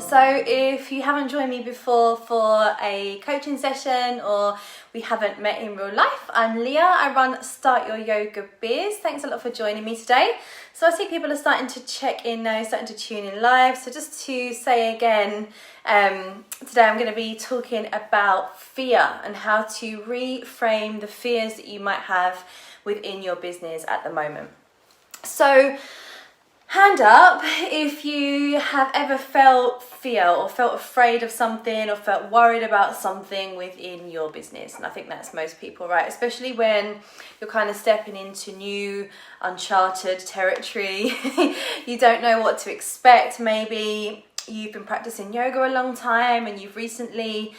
So if you haven't joined me before for a coaching session or we haven't met in real life, I'm Leah. I run Start Your Yoga Biz. Thanks a lot for joining me today. So I see people are starting to check in now, starting to tune in live. So just to say again, today I'm going to be talking about fear and how to reframe the fears that you might have within your business at the moment. So hand up if you have ever felt fear or felt afraid of something or felt worried about something within your business. And I think that's most people, right? Especially when you're kind of stepping into new, uncharted territory. You don't know what to expect. Maybe you've been practicing yoga a long time and you've recently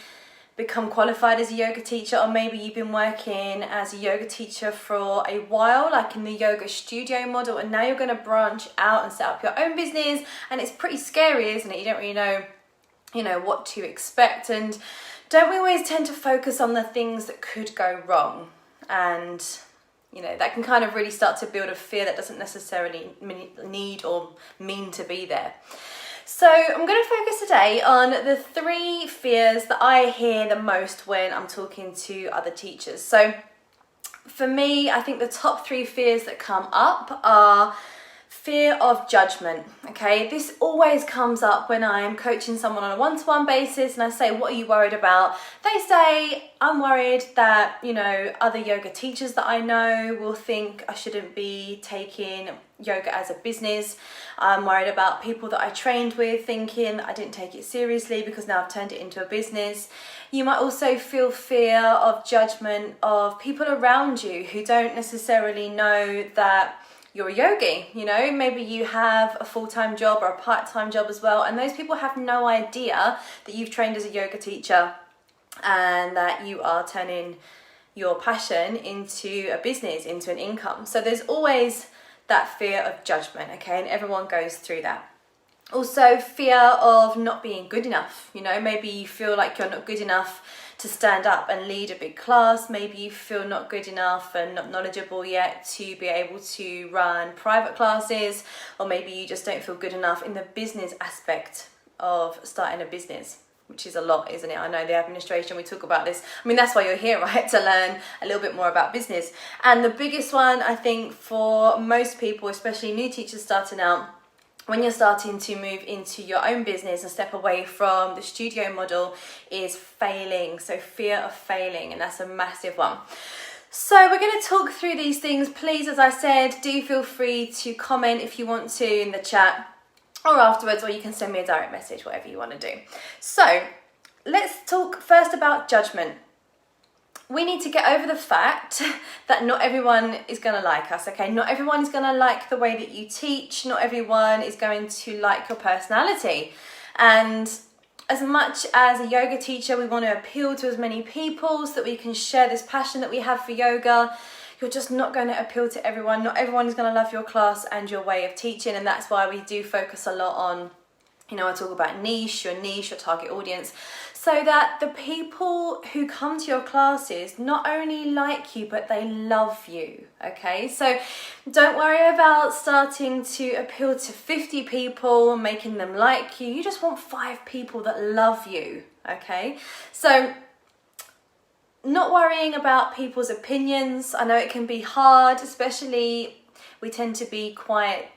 become qualified as a yoga teacher, or maybe you've been working as a yoga teacher for a while, like in the yoga studio model, and now you're going to branch out and set up your own business, and it's pretty scary, isn't it? You don't really know what to expect. And don't we always tend to focus on the things that could go wrong? And that can kind of really start to build a fear that doesn't necessarily need or mean to be there. So I'm going to focus today on the 3 fears that I hear the most when I'm talking to other teachers. So for me, I think the top 3 fears that come up are fear of judgment, okay? This always comes up when I'm coaching someone on a one-to-one basis and I say, what are you worried about? They say, I'm worried that, other yoga teachers that I know will think I shouldn't be taking yoga as a business. I'm worried about people that I trained with thinking that I didn't take it seriously because now I've turned it into a business. You might also feel fear of judgment of people around you who don't necessarily know that you're a yogi. Maybe you have a full-time job or a part-time job as well, and those people have no idea that you've trained as a yoga teacher and that you are turning your passion into a business, into an income. So there's always that fear of judgment, okay? And everyone goes through that. Also, fear of not being good enough. Maybe you feel like you're not good enough to stand up and lead a big class. Maybe you feel not good enough and not knowledgeable yet to be able to run private classes, or maybe you just don't feel good enough in the business aspect of starting a business, which is a lot, isn't it? I know the administration, we talk about this. That's why you're here, right? To learn a little bit more about business. And the biggest one, I think, for most people, especially new teachers starting out, when you're starting to move into your own business and step away from the studio model, is failing. So fear of failing, and that's a massive one. So we're going to talk through these things. Please, as I said, do feel free to comment if you want to in the chat or afterwards, or you can send me a direct message, whatever you want to do. So let's talk first about judgment. We need to get over the fact that not everyone is going to like us, okay? Not everyone is going to like the way that you teach. Not everyone is going to like your personality. And as much as a yoga teacher, we want to appeal to as many people so that we can share this passion that we have for yoga. You're just not going to appeal to everyone. Not everyone is going to love your class and your way of teaching. And that's why we do focus a lot on, I talk about your target audience, so that the people who come to your classes not only like you, but they love you, okay? So don't worry about starting to appeal to 50 people and making them like you. You just want 5 people that love you, okay? So not worrying about people's opinions. I know it can be hard, especially we tend to be quite,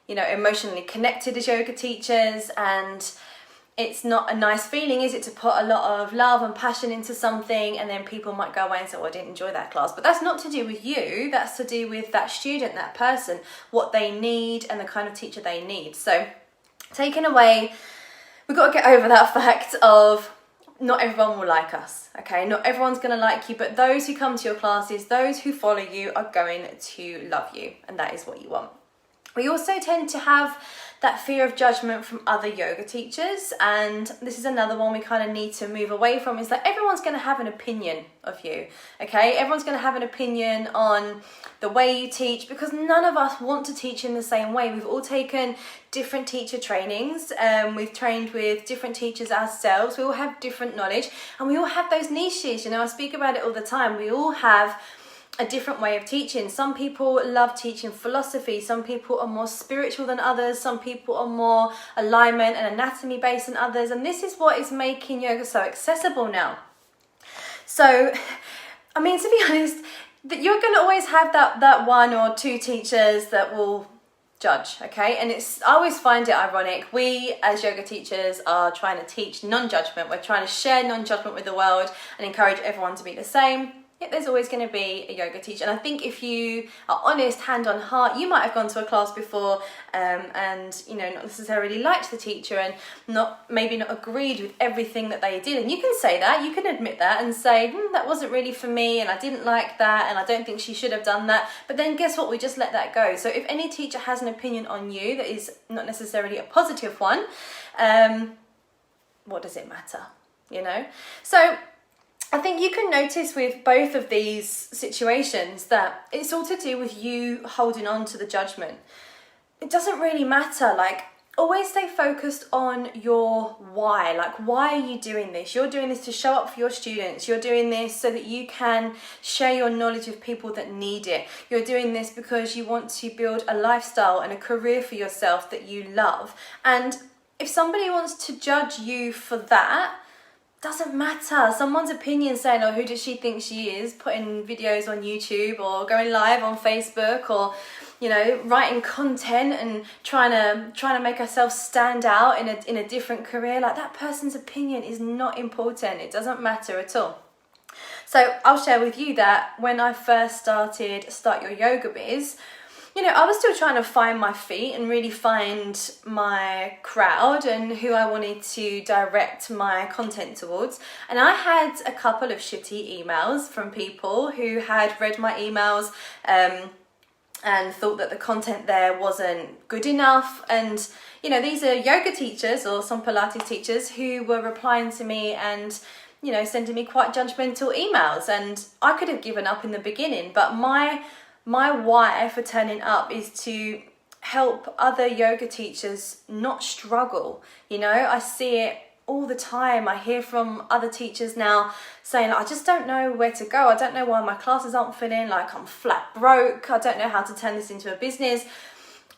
emotionally connected as yoga teachers, and it's not a nice feeling, is it, to put a lot of love and passion into something and then people might go away and say, well, I didn't enjoy that class. But that's not to do with you, that's to do with that student, that person, what they need and the kind of teacher they need. So taken away, we've got to get over that fact of not everyone will like us, okay? Not everyone's going to like you, but those who come to your classes, those who follow you, are going to love you, and that is what you want. We also tend to have that fear of judgment from other yoga teachers, and this is another one we kind of need to move away from, is that everyone's going to have an opinion of you, okay? Everyone's going to have an opinion on the way you teach, because none of us want to teach in the same way. We've all taken different teacher trainings, we've trained with different teachers ourselves, we all have different knowledge, and we all have those niches. I speak about it all the time. We all have a different way of teaching. Some people love teaching philosophy, some people are more spiritual than others, some people are more alignment and anatomy based than others, and this is what is making yoga so accessible now. So, I mean, to be honest, that you're going to always have that one or two teachers that will judge, okay? And I always find it ironic. We as yoga teachers are trying to teach non-judgment. We're trying to share non-judgment with the world and encourage everyone to be the same. Yet there's always going to be a yoga teacher. And I think if you are honest, hand on heart, you might have gone to a class before and, you know, not necessarily liked the teacher and maybe not agreed with everything that they did. And you can say that, you can admit that and say, that wasn't really for me and I didn't like that and I don't think she should have done that. But then guess what? We just let that go. So if any teacher has an opinion on you that is not necessarily a positive one, what does it matter? You know? So I think you can notice with both of these situations that it's all to do with you holding on to the judgment. It doesn't really matter, like always stay focused on your why. Like, why are you doing this? You're doing this to show up for your students. You're doing this so that you can share your knowledge with people that need it. You're doing this because you want to build a lifestyle and a career for yourself that you love. And if somebody wants to judge you for that, doesn't matter. Someone's opinion saying, oh, who does she think she is, putting videos on YouTube or going live on Facebook or, you know, writing content and trying to make herself stand out in a different career. Like, that person's opinion is not important. It doesn't matter at all. So I'll share with you that when I first started Start Your Yoga Biz, you know, I was still trying to find my feet and really find my crowd and who I wanted to direct my content towards. And I had a couple of shitty emails from people who had read my emails and thought that the content there wasn't good enough. And, you know, these are yoga teachers or some Pilates teachers who were replying to me and, you know, sending me quite judgmental emails. And I could have given up in the beginning, but my why for turning up is to help other yoga teachers not struggle. You know, I see it all the time. I hear from other teachers now saying, I just don't know where to go. I don't know why my classes aren't filling. Like, I'm flat broke. I don't know how to turn this into a business.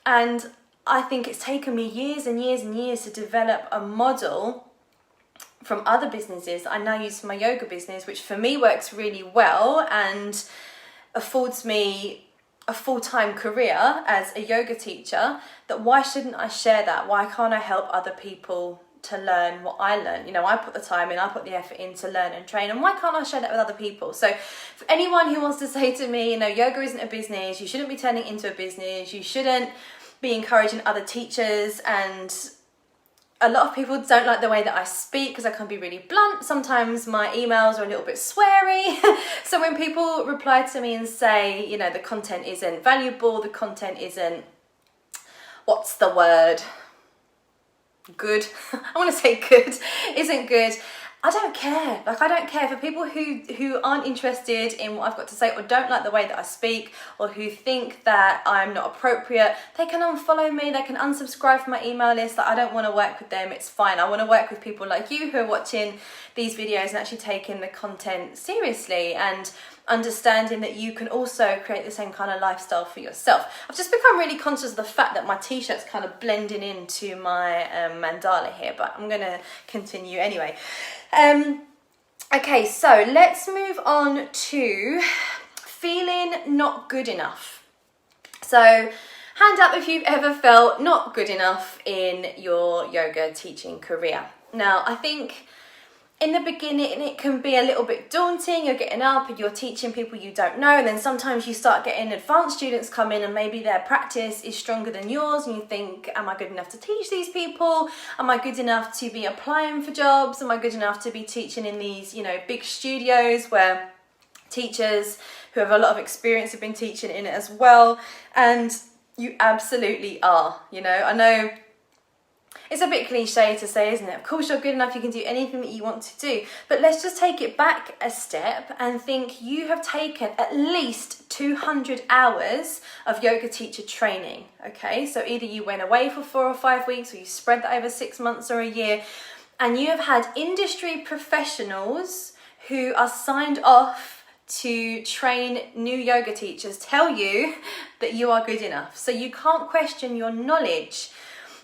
And I think it's taken me years and years and years to develop a model from other businesses I now use for my yoga business, which for me works really well and affords me a full-time career as a yoga teacher. That why shouldn't I share that? Why can't I help other people to learn what I learn? You know, I put the time in, I put the effort in to learn and train, and why can't I share that with other people? So for anyone who wants to say to me, you know, yoga isn't a business, you shouldn't be turning it into a business, you shouldn't be encouraging other teachers, and a lot of people don't like the way that I speak because I can be really blunt. Sometimes my emails are a little bit sweary. So when people reply to me and say, you know, the content isn't valuable, the content isn't, what's the word? Good. I want to say good. Isn't good. I don't care. Like, I don't care. For people who aren't interested in what I've got to say or don't like the way that I speak or who think that I'm not appropriate, they can unfollow me, they can unsubscribe from my email list. Like, I don't want to work with them. It's fine. I want to work with people like you who are watching these videos and actually taking the content seriously and understanding that you can also create the same kind of lifestyle for yourself. I've just become really conscious of the fact that my t-shirt's kind of blending into my mandala here, but I'm going to continue anyway. Okay, so let's move on to feeling not good enough. So hand up if you've ever felt not good enough in your yoga teaching career. Now, I think in the beginning, it can be a little bit daunting. You're getting up and you're teaching people you don't know, and then sometimes you start getting advanced students come in and maybe their practice is stronger than yours, and you think, am I good enough to teach these people? Am I good enough to be applying for jobs? Am I good enough to be teaching in these, you know, big studios where teachers who have a lot of experience have been teaching in it as well? And you absolutely are. You know, I know it's a bit cliche to say, isn't it? Of course you're good enough, you can do anything that you want to do. But let's just take it back a step and think you have taken at least 200 hours of yoga teacher training, okay? So either you went away for 4 or 5 weeks, or you spread that over 6 months or a year, and you have had industry professionals who are signed off to train new yoga teachers tell you that you are good enough. So you can't question your knowledge.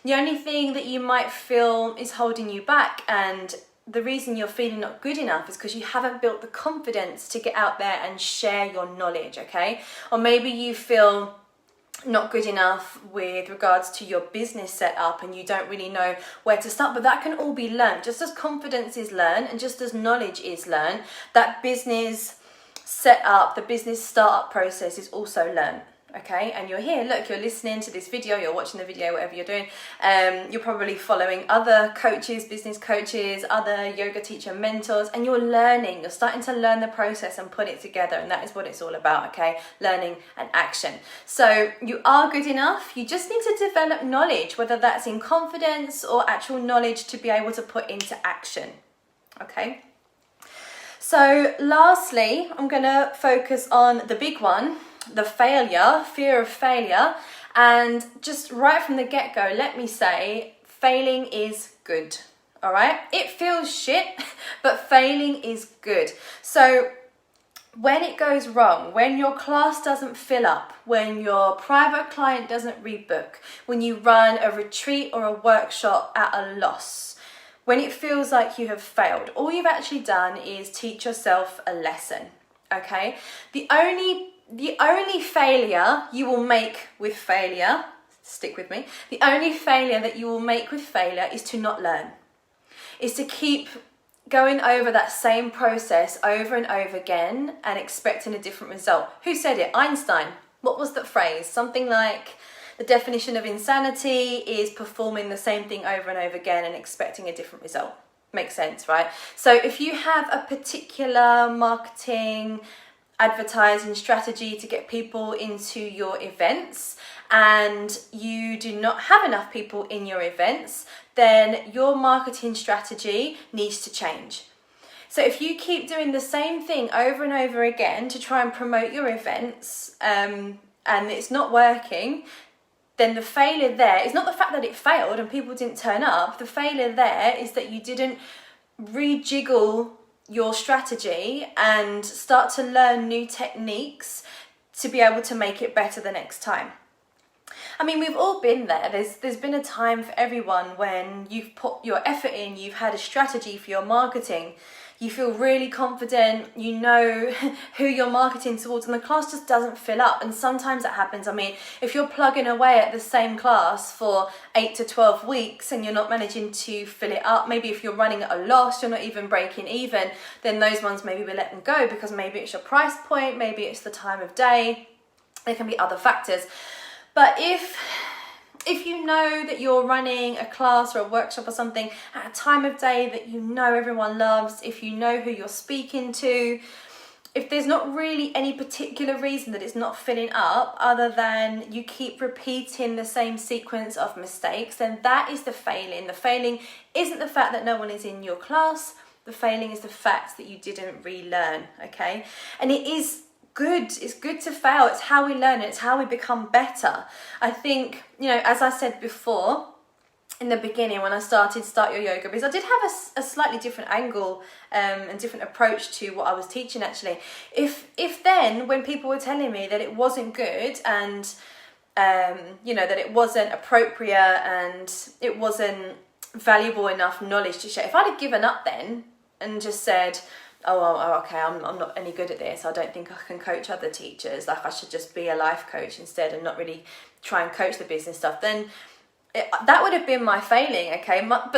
The only thing that you might feel is holding you back, and the reason you're feeling not good enough is because you haven't built the confidence to get out there and share your knowledge, okay? Or maybe you feel not good enough with regards to your business setup and you don't really know where to start, but that can all be learned. Just as confidence is learned and just as knowledge is learned, that business setup, the business startup process is also learned. Okay, and you're here, look, you're listening to this video, you're watching the video, whatever you're doing, you're probably following other coaches, business coaches, other yoga teacher mentors, and you're learning, you're starting to learn the process and put it together, and that is what it's all about, okay, learning and action. So you are good enough, you just need to develop knowledge, whether that's in confidence or actual knowledge to be able to put into action, okay? So lastly, I'm gonna focus on the big one, the failure, fear of failure. And just right from the get-go, let me say, failing is good, all right? It feels shit, but failing is good. So when it goes wrong, when your class doesn't fill up, when your private client doesn't rebook, when you run a retreat or a workshop at a loss, when it feels like you have failed, all you've actually done is teach yourself a lesson, okay? The only failure you will make with failure, stick with me, the only failure that you will make with failure is to not learn, is to keep going over that same process over and over again and expecting a different result. Who said it? Einstein. What was that phrase? Something like, the definition of insanity is performing the same thing over and over again and expecting a different result. Makes sense, right? So if you have a particular marketing, advertising strategy to get people into your events and you do not have enough people in your events, then your marketing strategy needs to change. So if you keep doing the same thing over and over again to try and promote your events and it's not working, then the failure there is not the fact that it failed and people didn't turn up. The failure there is that you didn't rejiggle your strategy and start to learn new techniques to be able to make it better the next time. I mean, we've all been there. There's been a time for everyone when you've put your effort in, you've had a strategy for your marketing, you feel really confident, you know who you're marketing towards, and the class just doesn't fill up. And sometimes that happens. I mean, if you're plugging away at the same class for 8 to 12 weeks and you're not managing to fill it up, maybe if you're running at a loss, you're not even breaking even, then those ones maybe we let them go because maybe it's your price point, maybe it's the time of day, there can be other factors. But if you know that you're running a class or a workshop or something at a time of day that you know everyone loves, if you know who you're speaking to, if there's not really any particular reason that it's not filling up other than you keep repeating the same sequence of mistakes, then that is the failing. The failing isn't the fact that no one is in your class, the failing is the fact that you didn't relearn, okay? And it is good. It's good to fail. It's how we learn. It's how we become better. I think, you know, as I said before in the beginning when I started Start Your Yoga Biz, I did have a slightly different angle and different approach to what I was teaching actually. If then when people were telling me that it wasn't good and you know, that it wasn't appropriate and it wasn't valuable enough knowledge to share, if I'd have given up then and just said, oh, well, okay, I'm not any good at this, I don't think I can coach other teachers, like I should just be a life coach instead and not really try and coach the business stuff, then that would have been my failing, okay? But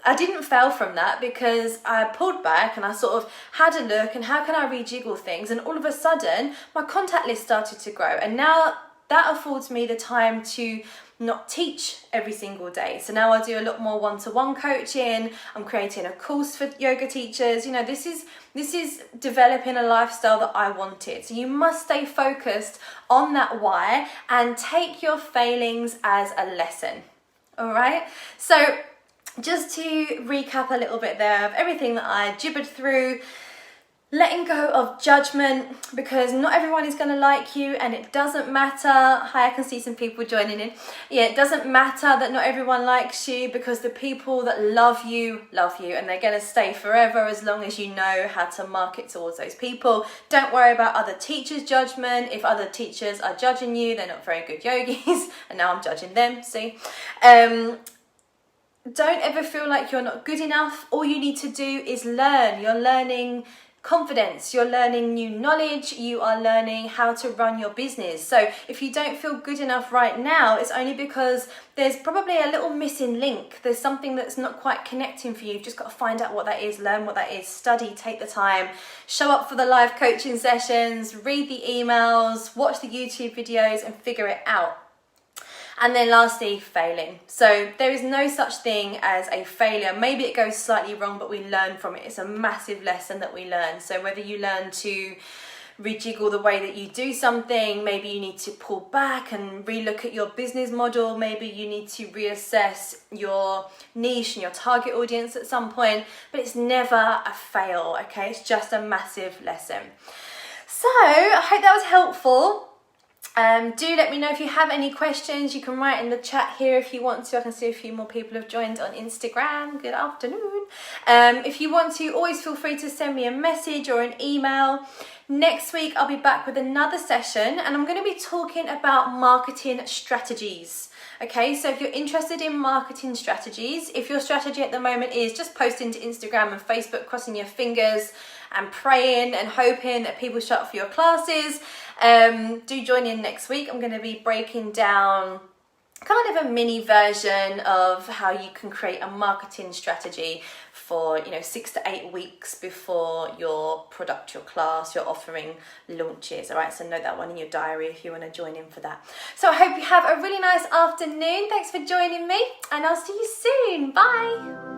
I didn't fail from that because I pulled back and I sort of had a look and how can I rejiggle things, and all of a sudden my contact list started to grow, and now that affords me the time to not teach every single day. So now I do a lot more one-to-one coaching. I'm creating a course for yoga teachers. You know, this is developing a lifestyle that I wanted. So you must stay focused on that why and take your failings as a lesson. All right. So just to recap a little bit there of everything that I gibbered through, letting go of judgment, because not everyone is going to like you, and it doesn't matter. Hi, I can see some people joining in. Yeah, it doesn't matter that not everyone likes you, because the people that love you, and they're going to stay forever as long as you know how to market towards those people. Don't worry about other teachers' judgment. If other teachers are judging you, they're not very good yogis, and now I'm judging them, see? Don't ever feel like you're not good enough. All you need to do is learn. You're learning confidence, you're learning new knowledge, you are learning how to run your business. So if you don't feel good enough right now, it's only because there's probably a little missing link. There's something that's not quite connecting for you. You've just got to find out what that is, learn what that is, study, take the time, show up for the live coaching sessions, read the emails, watch the YouTube videos and figure it out. And then lastly, failing. So there is no such thing as a failure. Maybe it goes slightly wrong, but we learn from it. It's a massive lesson that we learn. So whether you learn to rejiggle the way that you do something, maybe you need to pull back and relook at your business model, maybe you need to reassess your niche and your target audience at some point, but it's never a fail, okay? It's just a massive lesson. So I hope that was helpful. Do let me know if you have any questions. You can write in the chat here if you want to. I can see a few more people have joined on Instagram. Good afternoon. If you want to, always feel free to send me a message or an email. Next week, I'll be back with another session, and I'm going to be talking about marketing strategies. Okay, so if you're interested in marketing strategies, if your strategy at the moment is just posting to Instagram and Facebook, crossing your fingers and praying and hoping that people show up for your classes, do join in next week. I'm going to be breaking down kind of a mini version of how you can create a marketing strategy for 6 to 8 weeks before your product, your class, your offering launches. All right, so note that one in your diary if you want to join in for that. So I hope you have a really nice afternoon. Thanks for joining me, and I'll see you soon. Bye.